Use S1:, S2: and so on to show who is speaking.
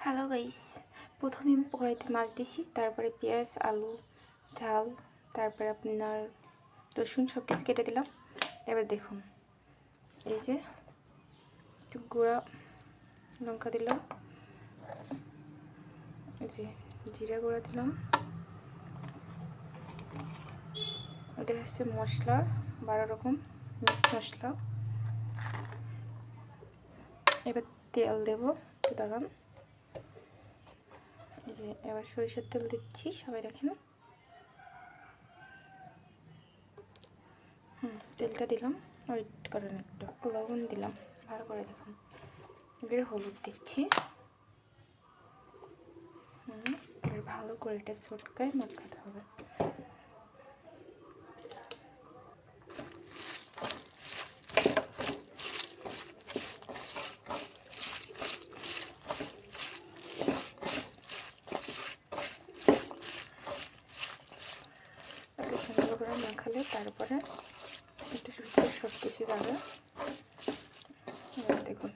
S1: Hello guys, প্রথমে আমি কড়াইতে মাছ দিছি, তারপরে পেঁয়াজ, আলু, ঝাল, তারপরে আপনার রসুন সব কিছু কেটে দিলাম। এবার দেখুন, এই যে একটু গুঁড়া লঙ্কা দিলাম, এই যে জিরা গুঁড়া দিলাম, এটা হচ্ছে মশলা 12 রকম মিক্স মশলা। এবার তেল দেবো, একটু দাঁড়ান। এই যে এবার সরিষার তেল দিচ্ছি, সবাই দেখেন। তেলটা দিলাম, ওয়েট করেন, একটু লবণ দিলাম, ভালো করে দেখুন। এবার হলুদ দিচ্ছি। এবার ভালো করে এটা ছটকায় মাখাতে হবে। একটু সুন্দর করে মাখালে তারপরে একটু সব কিছু যাবে। দেখুন।